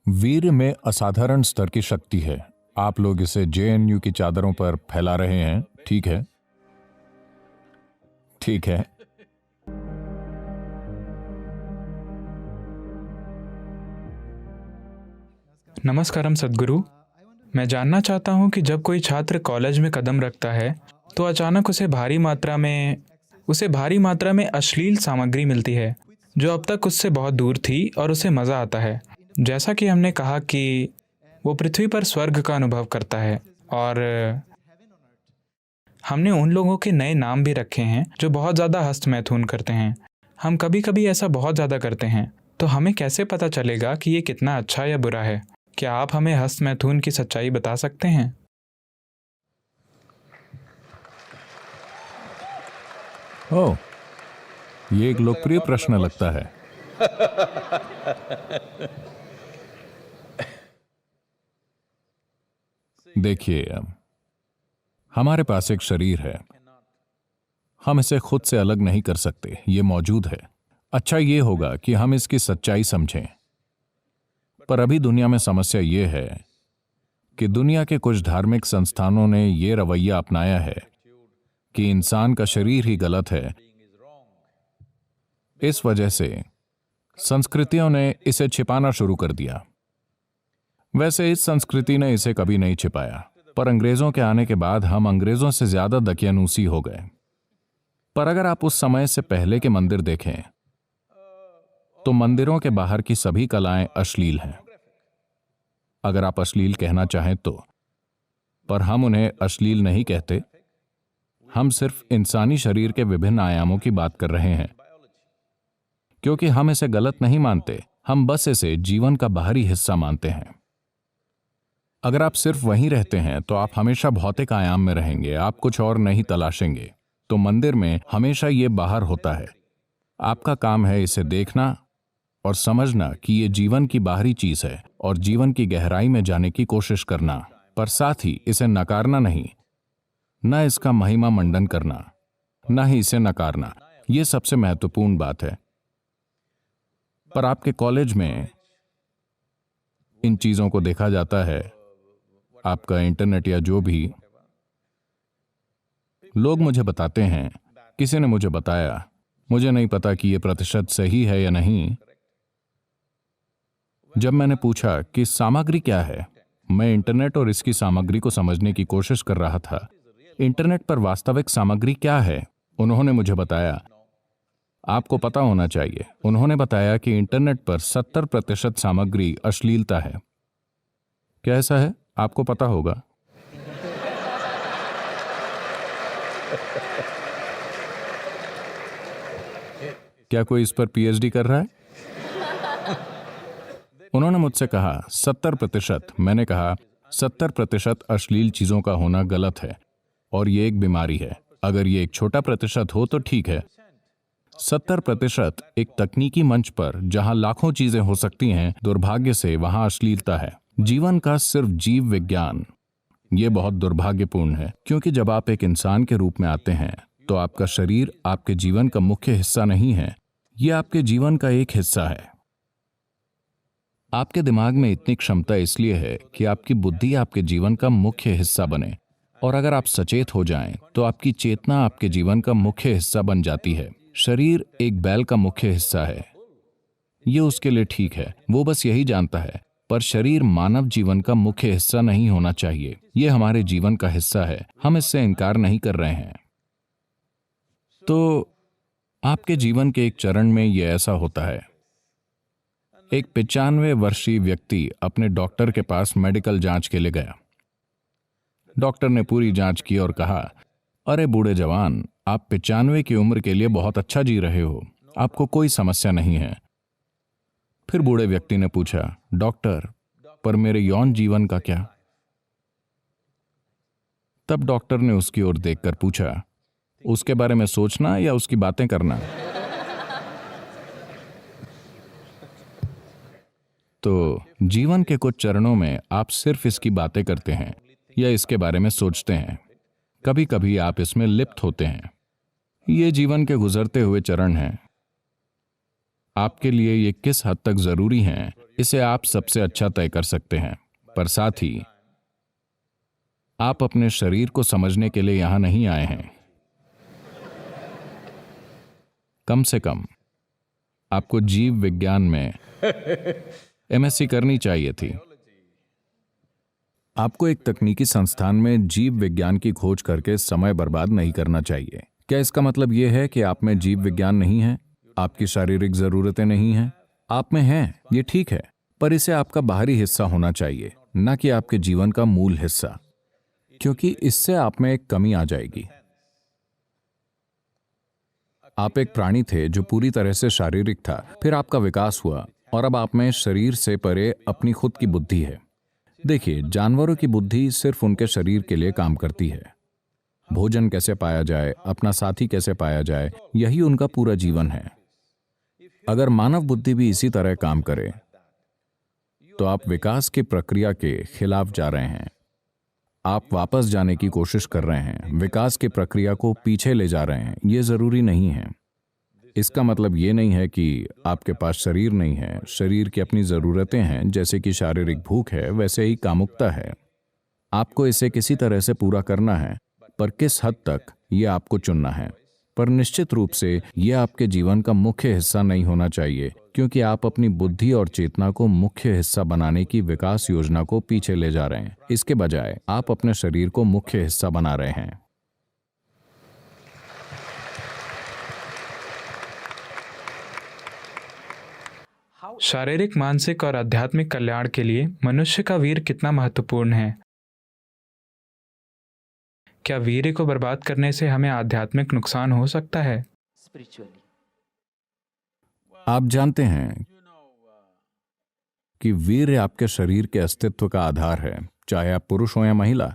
वीर में असाधारण स्तर की शक्ति है। आप लोग इसे जेएनयू की चादरों पर फैला रहे हैं, ठीक है? ठीक है। नमस्कारम सद्गुरु। मैं जानना चाहता हूँ कि जब कोई छात्र कॉलेज में कदम रखता है तो अचानक उसे भारी मात्रा में अश्लील सामग्री मिलती है जो अब तक उससे बहुत दूर थी और उसे मज़ा आता है। जैसा कि हमने कहा कि वो पृथ्वी पर स्वर्ग का अनुभव करता है और हमने उन लोगों के नए नाम भी रखे हैं जो बहुत ज़्यादा हस्तमैथुन करते हैं। हम कभी कभी ऐसा बहुत ज़्यादा करते हैं, तो हमें कैसे पता चलेगा कि ये कितना अच्छा या बुरा है? क्या आप हमें हस्तमैथुन की सच्चाई बता सकते हैं? ओह, ये एक लोकप्रिय प्रश्न लगता है। देखिए, हमारे पास एक शरीर है। हम इसे खुद से अलग नहीं कर सकते, ये मौजूद है। अच्छा ये होगा कि हम इसकी सच्चाई समझें। पर अभी दुनिया में समस्या ये है कि दुनिया के कुछ धार्मिक संस्थानों ने ये रवैया अपनाया है कि इंसान का शरीर ही गलत है। इस वजह से संस्कृतियों ने इसे छिपाना शुरू कर दिया। वैसे इस संस्कृति ने इसे कभी नहीं छिपाया, पर अंग्रेजों के आने के बाद हम अंग्रेजों से ज्यादा दकियानूसी हो गए। पर अगर आप उस समय से पहले के मंदिर देखें तो मंदिरों के बाहर की सभी कलाएं अश्लील हैं, अगर आप अश्लील कहना चाहें तो। पर हम उन्हें अश्लील नहीं कहते। हम सिर्फ इंसानी शरीर के विभिन्न आयामों की बात कर रहे हैं, क्योंकि हम इसे गलत नहीं मानते। हम बस इसे जीवन का बाहरी हिस्सा मानते हैं। अगर आप सिर्फ वहीं रहते हैं तो आप हमेशा भौतिक आयाम में रहेंगे, आप कुछ और नहीं तलाशेंगे। तो मंदिर में हमेशा ये बाहर होता है। आपका काम है इसे देखना और समझना कि ये जीवन की बाहरी चीज है और जीवन की गहराई में जाने की कोशिश करना, पर साथ ही इसे नकारना नहीं, न इसका महिमा मंडन करना, न ही इसे नकारना। यह सबसे महत्वपूर्ण बात है। पर आपके कॉलेज में इन चीजों को देखा जाता है, आपका इंटरनेट या जो भी। लोग मुझे बताते हैं, किसी ने मुझे बताया, मुझे नहीं पता कि यह प्रतिशत सही है या नहीं। जब मैंने पूछा कि सामग्री क्या है, मैं इंटरनेट और इसकी सामग्री को समझने की कोशिश कर रहा था। इंटरनेट पर वास्तविक सामग्री क्या है? उन्होंने मुझे बताया, आपको पता होना चाहिए। उन्होंने बताया कि इंटरनेट पर 70% सामग्री अश्लीलता है। क्या ऐसा है? आपको पता होगा। क्या कोई इस पर पीएचडी कर रहा है? उन्होंने मुझसे कहा 70%। मैंने कहा 70% अश्लील चीजों का होना गलत है और ये एक बीमारी है। अगर ये एक छोटा प्रतिशत हो तो ठीक है। 70% एक तकनीकी मंच पर जहां लाखों चीजें हो सकती हैं, दुर्भाग्य से वहां अश्लीलता है। जीवन का सिर्फ जीव विज्ञान, ये बहुत दुर्भाग्यपूर्ण है, क्योंकि जब आप एक इंसान के रूप में आते हैं तो आपका शरीर आपके जीवन का मुख्य हिस्सा नहीं है, यह आपके जीवन का एक हिस्सा है। आपके दिमाग में इतनी क्षमता इसलिए है कि आपकी बुद्धि आपके जीवन का मुख्य हिस्सा बने, और अगर आप सचेत हो जाएं तो आपकी चेतना आपके जीवन का मुख्य हिस्सा बन जाती है। शरीर एक बैल का मुख्य हिस्सा है, ये उसके लिए ठीक है, वो बस यही जानता है। पर शरीर मानव जीवन का मुख्य हिस्सा नहीं होना चाहिए। ये हमारे जीवन का हिस्सा है, हम इससे इनकार नहीं कर रहे हैं। तो आपके जीवन के एक चरण में यह ऐसा होता है। एक 95 वर्षीय व्यक्ति अपने डॉक्टर के पास मेडिकल जांच के लिए गया। डॉक्टर ने पूरी जांच की और कहा, अरे बूढ़े जवान, आप 95 की उम्र के लिए बहुत अच्छा जी रहे हो, आपको कोई समस्या नहीं है। फिर बूढ़े व्यक्ति ने पूछा, डॉक्टर, पर मेरे यौन जीवन का क्या? तब डॉक्टर ने उसकी ओर देखकर पूछा, उसके बारे में सोचना या उसकी बातें करना? तो जीवन के कुछ चरणों में आप सिर्फ इसकी बातें करते हैं या इसके बारे में सोचते हैं। कभी कभी आप इसमें लिप्त होते हैं। ये जीवन के गुजरते हुए चरण हैं। आपके लिए ये किस हद तक जरूरी हैं, इसे आप सबसे अच्छा तय कर सकते हैं। पर साथ ही आप अपने शरीर को समझने के लिए यहां नहीं आए हैं। कम से कम आपको जीव विज्ञान में एमएससी करनी चाहिए थी। आपको एक तकनीकी संस्थान में जीव विज्ञान की खोज करके समय बर्बाद नहीं करना चाहिए। क्या इसका मतलब यह है कि आप में जीव विज्ञान नहीं है, आपकी शारीरिक जरूरतें नहीं हैं? आप में हैं, ये ठीक है, पर इसे आपका बाहरी हिस्सा होना चाहिए, न कि आपके जीवन का मूल हिस्सा, क्योंकि इससे आप में एक कमी आ जाएगी। आप एक प्राणी थे जो पूरी तरह से शारीरिक था, फिर आपका विकास हुआ और अब आप में शरीर से परे अपनी खुद की बुद्धि है। देखिए, जानवरों की बुद्धि सिर्फ उनके शरीर के लिए काम करती है। भोजन कैसे पाया जाए, अपना साथी कैसे पाया जाए, यही उनका पूरा जीवन है। अगर मानव बुद्धि भी इसी तरह काम करे तो आप विकास की प्रक्रिया के खिलाफ जा रहे हैं। आप वापस जाने की कोशिश कर रहे हैं, विकास की प्रक्रिया को पीछे ले जा रहे हैं। यह जरूरी नहीं है। इसका मतलब ये नहीं है कि आपके पास शरीर नहीं है। शरीर की अपनी जरूरतें हैं, जैसे कि शारीरिक भूख है, वैसे ही कामुकता है। आपको इसे किसी तरह से पूरा करना है, पर किस हद तक, ये आपको चुनना है। पर निश्चित रूप से यह आपके जीवन का मुख्य हिस्सा नहीं होना चाहिए, क्योंकि आप अपनी बुद्धि और चेतना को मुख्य हिस्सा बनाने की विकास योजना को पीछे ले जा रहे हैं। इसके बजाय आप अपने शरीर को मुख्य हिस्सा बना रहे हैं। शारीरिक, मानसिक और आध्यात्मिक कल्याण के लिए मनुष्य का वीर कितना महत्वपूर्ण है? क्या वीर्य को बर्बाद करने से हमें आध्यात्मिक नुकसान हो सकता है? spiritually. आप जानते हैं कि वीर्य आपके शरीर के अस्तित्व का आधार है, चाहे आप पुरुष हो या महिला,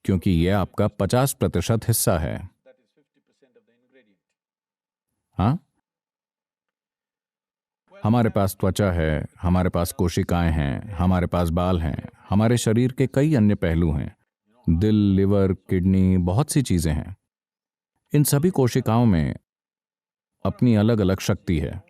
क्योंकि यह आपका 50% हिस्सा है। हाँ, हमारे पास त्वचा है, हमारे पास कोशिकाएं हैं, हमारे पास बाल हैं, हमारे शरीर के कई अन्य पहलू हैं, दिल, लिवर, किडनी, बहुत सी चीजें हैं। इन सभी कोशिकाओं में अपनी अलग अलग शक्ति है।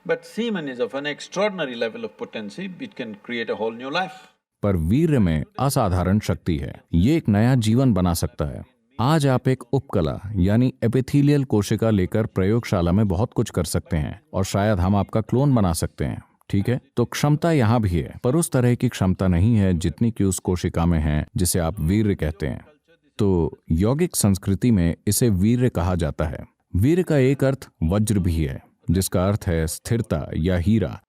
But semen is of an extraordinary level of potency, it can create a whole new life. पर वीर्य में असाधारण शक्ति है, ये एक नया जीवन बना सकता है। आज आप एक उपकला यानी एपिथेलियल कोशिका लेकर प्रयोगशाला में बहुत कुछ कर सकते हैं और शायद हम आपका क्लोन बना सकते हैं, ठीक है? तो क्षमता यहां भी है, पर उस तरह की क्षमता नहीं है जितनी कि उस कोशिका में है जिसे आप वीर्य कहते हैं। तो यौगिक संस्कृति में इसे वीर्य कहा जाता है। वीर्य का एक अर्थ वज्र भी है, जिसका अर्थ है स्थिरता या हीरा,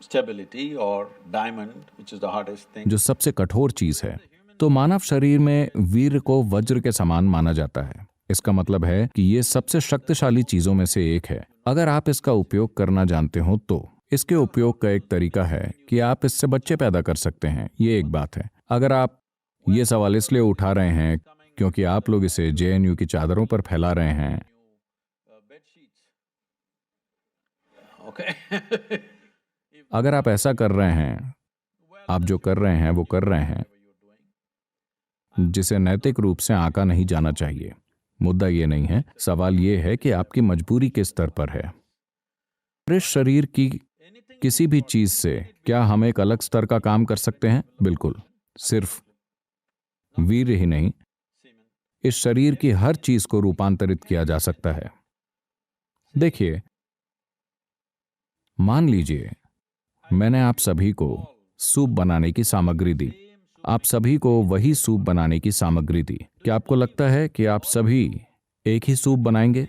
Stability or diamond, which is the hardest thing. जो सबसे कठोर चीज है। तो मानव शरीर में वीर्य को वज्र के समान माना जाता है। इसका मतलब है कि ये सबसे शक्तिशाली चीजों में से एक है। अगर आप इसका उपयोग करना जानते हो तो इसके उपयोग का एक तरीका है कि आप इससे बच्चे पैदा कर सकते हैं। ये एक बात है। अगर आप ये सवाल इसलिए उठा रहे हैं क्योंकि आप लोग इसे जेएनयू की चादरों पर फैला रहे हैं, Okay. अगर आप ऐसा कर रहे हैं, आप जो कर रहे हैं वो कर रहे हैं, जिसे नैतिक रूप से आंका नहीं जाना चाहिए। मुद्दा ये नहीं है, सवाल ये है कि आपकी मजबूरी किस स्तर पर है। इस शरीर की किसी भी चीज से क्या हम एक अलग स्तर का काम कर सकते हैं? बिल्कुल। सिर्फ वीर्य ही नहीं, इस शरीर की हर चीज को रूपांतरित किया जा सकता है। देखिए, मान लीजिए मैंने आप सभी को सूप बनाने की सामग्री दी। आप सभी को वही सूप बनाने की सामग्री दी। क्या आपको लगता है कि आप सभी एक ही सूप बनाएंगे?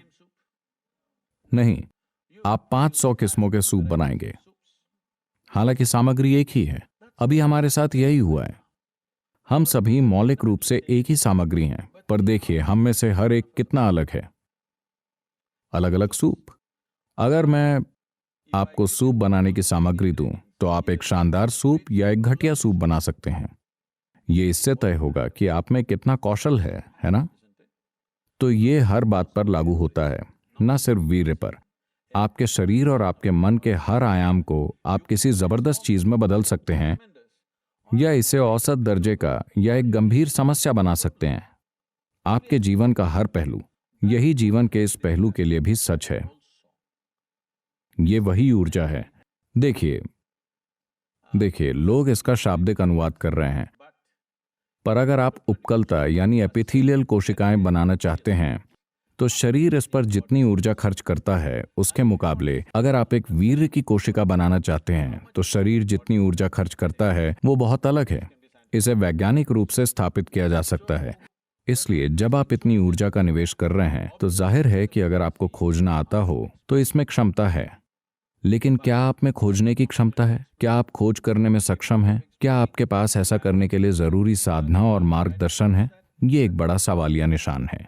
नहीं, आप 500 किस्मों के सूप बनाएंगे। हालांकि सामग्री एक ही है। अभी हमारे साथ यही हुआ है। हम सभी मौलिक रूप से एक ही सामग्री हैं, पर देखिए हम में से हर एक कितना अलग है। अलग अलग सूप। अगर मैं आपको सूप बनाने की सामग्री दूं, तो आप एक शानदार सूप या एक घटिया सूप बना सकते हैं। यह इससे तय होगा कि आप में कितना कौशल है ना? तो ये हर बात पर लागू होता है, न सिर्फ वीर्य पर। आपके शरीर और आपके मन के हर आयाम को आप किसी जबरदस्त चीज में बदल सकते हैं, या इसे औसत दर्जे का या एक गंभीर समस्या बना सकते हैं। आपके जीवन का हर पहलू, यही जीवन के इस पहलू के लिए भी सच है। ये वही ऊर्जा है। देखिए देखिए लोग इसका शाब्दिक अनुवाद कर रहे हैं, पर अगर आप उपकलता यानी एपिथेलियल कोशिकाएं बनाना चाहते हैं तो शरीर इस पर जितनी ऊर्जा खर्च करता है उसके मुकाबले अगर आप एक वीर्य की कोशिका बनाना चाहते हैं तो शरीर जितनी ऊर्जा खर्च करता है वो बहुत अलग है। इसे वैज्ञानिक रूप से स्थापित किया जा सकता है। इसलिए जब आप इतनी ऊर्जा का निवेश कर रहे हैं तो जाहिर है कि अगर आपको खोजना आता हो तो इसमें क्षमता है। लेकिन क्या आप में खोजने की क्षमता है? क्या आप खोज करने में सक्षम हैं? क्या आपके पास ऐसा करने के लिए जरूरी साधना और मार्गदर्शन है? ये एक बड़ा सवालिया निशान है।